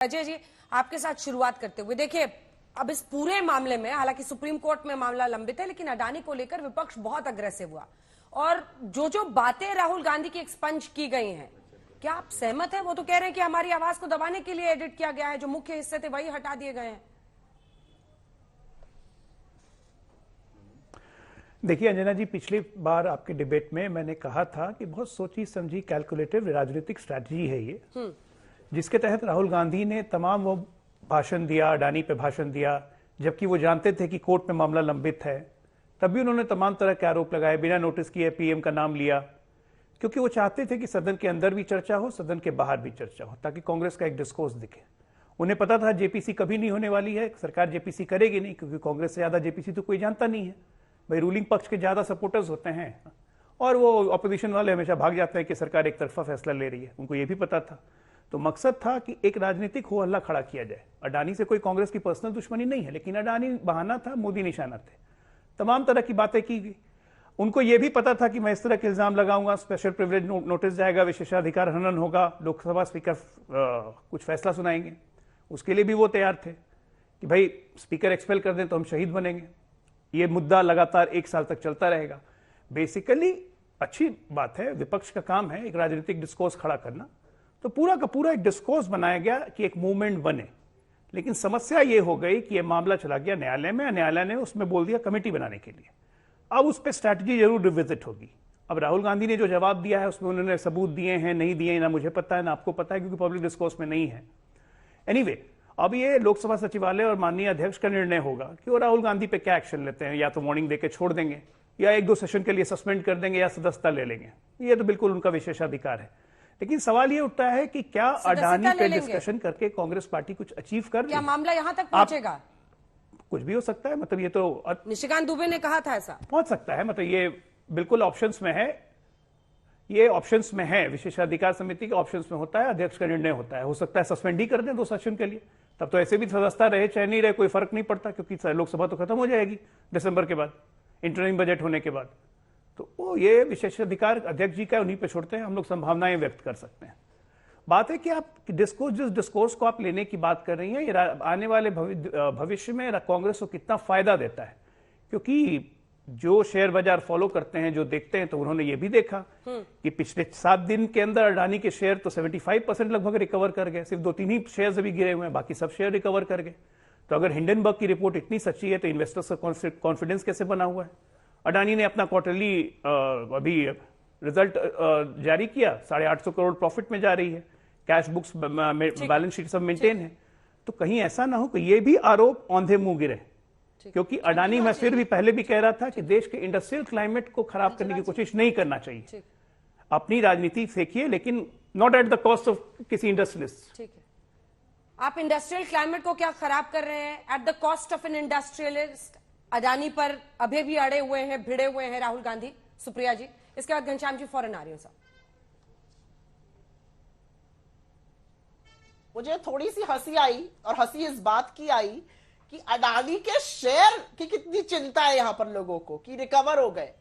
अजय जी, आपके साथ शुरुआत करते हुए देखिए, अब इस पूरे मामले में हालांकि सुप्रीम कोर्ट में मामला लंबित है, लेकिन अडानी को लेकर विपक्ष बहुत अग्रेसिव हुआ और जो बातें राहुल गांधी की एक्सपंज की गई हैं, क्या आप सहमत हैं? वो तो कह रहे हैं कि हमारी आवाज को दबाने के लिए एडिट किया गया है, जो मुख्य हिस्से थे वही हटा दिए गए हैं। देखिए अंजना जी, पिछली बार आपके डिबेट में मैंने कहा था कि बहुत सोची समझी कैलकुलेटिव राजनीतिक स्ट्रैटेजी है ये, जिसके तहत राहुल गांधी ने तमाम वो भाषण दिया, अडानी पे भाषण दिया, जबकि वो जानते थे कि कोर्ट में मामला लंबित है। तब भी उन्होंने तमाम तरह के आरोप लगाए, बिना नोटिस किए पीएम का नाम लिया, क्योंकि वो चाहते थे कि सदन के अंदर भी चर्चा हो, सदन के बाहर भी चर्चा हो, ताकि कांग्रेस का एक डिस्कोर्स दिखे। उन्हें पता था जेपीसी कभी नहीं होने वाली है, सरकार जेपीसी करेगी नहीं, क्योंकि कांग्रेस से ज्यादा जेपीसी तो कोई जानता नहीं है। भाई रूलिंग पक्ष के ज्यादा सपोर्टर्स होते हैं और वो ऑपोजिशन वाले हमेशा भाग जाते हैं कि सरकार एक तरफा फैसला ले रही है, उनको ये भी पता था। तो मकसद था कि एक राजनीतिक हो हल्ला खड़ा किया जाए। अडानी से कोई कांग्रेस की पर्सनल दुश्मनी नहीं है, लेकिन अडानी बहाना था, मोदी निशाना थे। तमाम तरह की बातें की गई। उनको यह भी पता था कि मैं इस तरह के इल्जाम लगाऊंगा, स्पेशल प्रिविलेज नोटिस जाएगा, विशेषाधिकार हनन होगा, लोकसभा स्पीकर कुछ फैसला सुनाएंगे। उसके लिए भी वो तैयार थे कि भाई स्पीकर एक्सपेल कर दें तो हम शहीद बनेंगे। ये मुद्दा लगातार 1 साल तक चलता रहेगा। बेसिकली अच्छी बात है, विपक्ष का काम है एक राजनीतिक डिस्कोर्स खड़ा करना, तो पूरा का पूरा एक डिस्कोर्स बनाया गया कि एक मूवमेंट बने। लेकिन समस्या ये हो गई कि ये मामला चला गया न्यायालय में, न्यायालय ने उसमें बोल दिया कमेटी बनाने के लिए। अब उस पर स्ट्रैटेजी जरूर रिविजिट होगी। अब राहुल गांधी ने जो जवाब दिया है उसमें उन्होंने सबूत दिए हैं, नहीं दिए, ना मुझे पता है ना आपको पता है, क्योंकि पब्लिक डिस्कोर्स में नहीं है। एनीवे, अब ये लोकसभा सचिवालय और माननीय अध्यक्ष का निर्णय होगा कि वो राहुल गांधी पे क्या एक्शन लेते हैं। या तो वार्निंग देकर छोड़ देंगे, या 1-2 सेशन के लिए सस्पेंड कर देंगे, या सदस्यता ले लेंगे। ये तो बिल्कुल उनका विशेषाधिकार है। लेकिन सवाल ये उठता है कि क्या अडानी पे डिस्कशन करके कांग्रेस पार्टी कुछ अचीव कर, क्या मामला यहां तक पहुंचेगा? कुछ भी हो सकता है, मतलब ये तो निशिकांत दुबे ने कहा था ऐसा पहुंच सकता है, मतलब ये बिल्कुल ऑप्शंस में है, ये ऑप्शंस में है, विशेषाधिकार समिति के ऑप्शंस में होता है, अध्यक्ष का निर्णय होता है। हो सकता है सस्पेंड ही कर दें 2 सेशन के लिए, तब तो ऐसे भी सदस्यता रहे चाहे नहीं रहे कोई फर्क नहीं पड़ता, क्योंकि लोकसभा तो खत्म हो जाएगी दिसंबर के बाद, इंटरिम बजट होने के बाद। तो वो ये विशेषाधिकार अध्यक्ष जी का उन्हीं पे छोड़ते हैं, हम लोग संभावनाएं व्यक्त कर सकते हैं। बात है कि आप डिस्कोर्स, जिस डिस्कोर्स को आप लेने की बात कर रही हैं, ये आने वाले भविष्य में कांग्रेस को कितना फायदा देता है। क्योंकि जो शेयर बाजार फॉलो करते हैं, जो देखते हैं, तो उन्होंने ये भी देखा कि पिछले 7 दिन के अंदर अडानी के शेयर तो 75% लगभग रिकवर कर गए। सिर्फ 2-3 ही शेयर्स अभी गिरे हुए हैं, बाकी सब शेयर रिकवर कर गए। तो अगर हिंडनबर्ग की रिपोर्ट इतनी सच्ची है तो इन्वेस्टर्स का कॉन्फिडेंस कैसे बना हुआ है? अडानी ने अपना क्वार्टरली अभी रिजल्ट जारी किया, 850 करोड़ प्रॉफिट में जा रही है, कैश बुक्स बैलेंस शीट सब मेंटेन है। तो कहीं ऐसा ना हो कि ये भी आरोप औंधे मुंह गिरे, क्योंकि अडानी, मैं फिर भी पहले भी कह रहा था कि देश के इंडस्ट्रियल क्लाइमेट को खराब करने की कोशिश नहीं करना चाहिए। अपनी राजनीति फेंकिए, लेकिन not at the cost of किसी इंडस्ट्रियलिस्ट। ठीक है, आप इंडस्ट्रियल क्लाइमेट को क्या खराब कर रहे हैं at the cost of N industrialist? Adani पर अभी भी अड़े हुए हैं, भिड़े हुए हैं राहुल गांधी। सुप्रिया जी, इसके बाद घनश्याम जी फौरन आ रही हूं। साहब, मुझे थोड़ी सी हंसी आई, और हंसी इस बात की आई कि अडानी के शेयर की कितनी चिंता है यहां पर लोगों को कि रिकवर हो गए।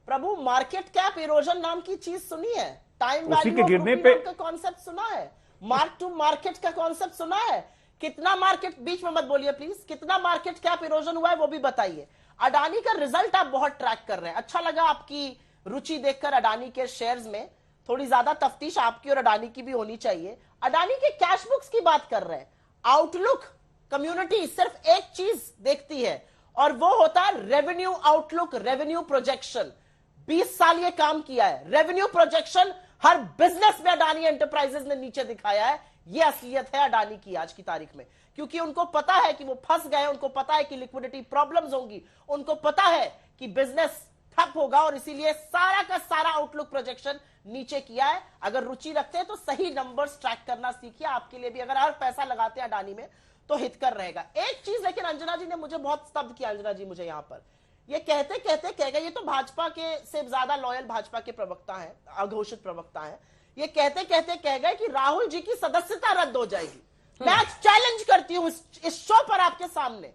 प्रभु, मार्केट कैप इरोजन नाम की चीज सुनी है? टाइम वैल्यू का कॉन्सेप्ट सुना है? मार्क टू मार्केट का कॉन्सेप्ट सुना है? कितना मार्केट, बीच में मत बोलिए प्लीज, कितना मार्केट कैप इरोजन हुआ है वो भी बताइए। अडानी का रिजल्ट आप बहुत ट्रैक कर रहे हैं, अच्छा लगा आपकी रुचि देखकर अडानी के शेयर्स में। थोड़ी ज्यादा तफ्तीश आपकी और अडानी की भी होनी चाहिए। अडानी के कैश बुक्स की बात कर रहे हैं। आउटलुक कम्युनिटी सिर्फ एक चीज देखती है, और वो होता है रेवेन्यू आउटलुक, रेवेन्यू प्रोजेक्शन। 20 साल ये काम किया है, रेवेन्यू प्रोजेक्शन हर बिजनेस में अडानी एंटरप्राइजेस ने नीचे दिखाया है। ये असलियत है अडानी की आज की तारीख में, क्योंकि उनको पता है कि वो फंस गए, उनको पता है कि लिक्विडिटी प्रॉब्लम्स होंगी, उनको पता है कि बिजनेस ठप होगा, और इसीलिए सारा का सारा आउटलुक प्रोजेक्शन नीचे किया है। अगर रुचि रखते हैं तो सही नंबर्स ट्रैक करना सीखिए, आपके लिए भी अगर हर पैसा लगाते हैं अडानी में तो हित कर रहेगा। एक चीज लेकिन अंजना जी ने मुझे बहुत स्तब्ध किया। अंजना जी, मुझे यहां पर ये कहते कहते कह गए, ये तो भाजपा के से ज्यादा लॉयल भाजपा के प्रवक्ता हैं, अघोषित प्रवक्ता हैं, ये कहते कहते कह गए कि राहुल जी की सदस्यता रद्द हो जाएगी। मैं आज चैलेंज करती हूं इस शो पर आपके सामने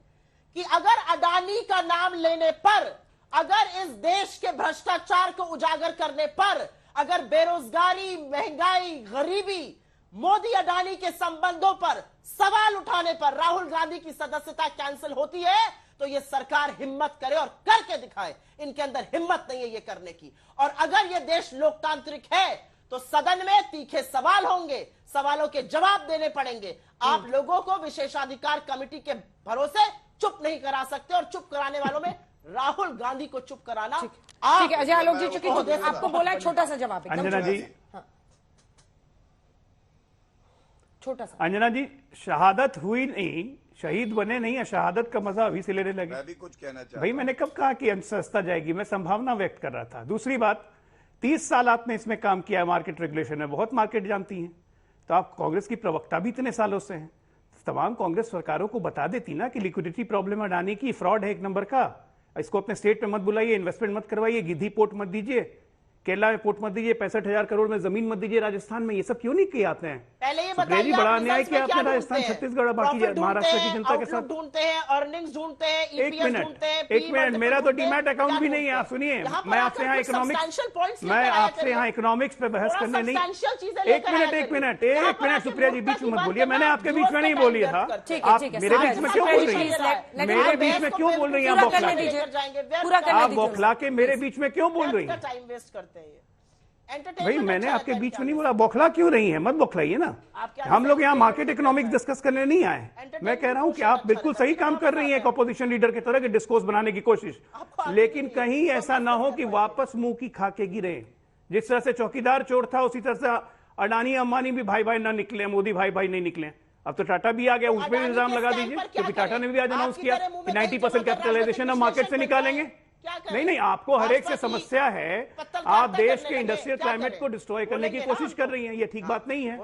कि अगर अडानी का नाम लेने पर, अगर इस देश के भ्रष्टाचार को उजागर करने पर, अगर बेरोजगारी, महंगाई, गरीबी मोदी अडानी के संबंधों पर सवाल उठाने पर राहुल गांधी की सदस्यता कैंसिल होती है तो ये सरकार हिम्मत करे और करके दिखाए। इनके अंदर हिम्मत नहीं है ये करने की। और अगर ये देश लोकतांत्रिक है तो सदन में तीखे सवाल होंगे, सवालों के जवाब देने पड़ेंगे। आप लोगों को विशेषाधिकार कमेटी के भरोसे चुप नहीं करा सकते, और चुप कराने वालों में राहुल गांधी को चुप कराना। ठीक है अजय आलोक जी, चूंकि आपको बोला है छोटा सा जवाब, एकदम अंजना जी, हाँ, छोटा सा। अंजना जी, शहादत हुई नहीं, शहीद बने नहीं, या शहादत का मजा अभी से लेने लगे? मैं भी कुछ कहना चाहता भाई मैंने कब कहा कि सस्ता जाएगी? मैं संभावना व्यक्त कर रहा था। दूसरी बात, 30 साल आपने इसमें काम किया है, मार्केट रेगुलेशन में बहुत मार्केट जानती हैं, तो आप कांग्रेस की प्रवक्ता भी इतने सालों से हैं। तमाम कांग्रेस सरकारों को बता देती ना कि लिक्विडिटी प्रॉब्लम अडानी की, फ्रॉड है एक नंबर का, इसको अपने स्टेट में मत बुलाइए, इन्वेस्टमेंट मत करवाइए, गिद्धी पोर्ट मत दीजिए, केरला में पोर्ट मत दीजिए, 65,000 करोड़ में जमीन मत दीजिए राजस्थान में। ये सब क्यों नहीं किए आते हैं? पहले ये सुप्रिया जी, बताइए, बड़ा आप अन्याय रिजल्ट्स किया में आपने क्या राजस्थान, ढूंढते हैं? छत्तीसगढ़ और बाकी प्रॉफिट महाराष्ट्र ढूंढते की हैं, जनता के आउटलुक साथ। ढूंढते हैं, अर्निंग्स ढूंढते हैं, एक ईपीएस मिनट, ढूंढते हैं, एक मिनट, मेरा तो डीमैट अकाउंट भी नहीं है। आप सुनिए, मैं आपसे यहाँ इकोनॉमिक्स, मैं आपसे यहाँ इकोनॉमिक्स पे बहस करने नहीं। एक मिनट, एक मिनट, एक मिनट, सुप्रिया जी बीच में मत बोलिए। मैंने आपके बीच में नहीं बोली था। आप मेरे बीच में क्यों बोल रही हैं? मेरे बीच में क्यों बोल रही हैं? पूरा करने दीजिए, पूरा करने आप दीजिए। बौखला के मेरे बीच में क्यों बोल रही हैं? टाइम वेस्ट करते हैं। भाई मैंने आपके बीच में नहीं बोला, बौखला क्यों रही है? मत बौखलाइए ना। हम लोग यहाँ मार्केट इकोनॉमिक्स डिस्कस करने नहीं आए। मैं कह रहा हूं कि आप बिल्कुल सही काम कर रही हैं एक अपोजिशन लीडर की तरह, के डिस्कोर्स बनाने की कोशिश, लेकिन कहीं ऐसा ना हो कि वापस मुंह की खा के गिरे। जिस तरह से चौकीदार चोर था, उसी तरह से अडानी अंबानी भी भाई भाई ना निकले, मोदी भाई भाई नहीं निकले। अब तो टाटा भी आ गया, उस पर भी इल्जाम लगा दीजिए, क्योंकि टाटा ने भी आज अनाउंस किया कि 90% कैपिटलाइजेशन हम मार्केट से निकालेंगे। नहीं नहीं, आपको हर एक से समस्या है। आप देश के इंडस्ट्रियल क्लाइमेट को डिस्ट्रॉय करने की कोशिश कर रही हैं, ये ठीक बात नहीं है।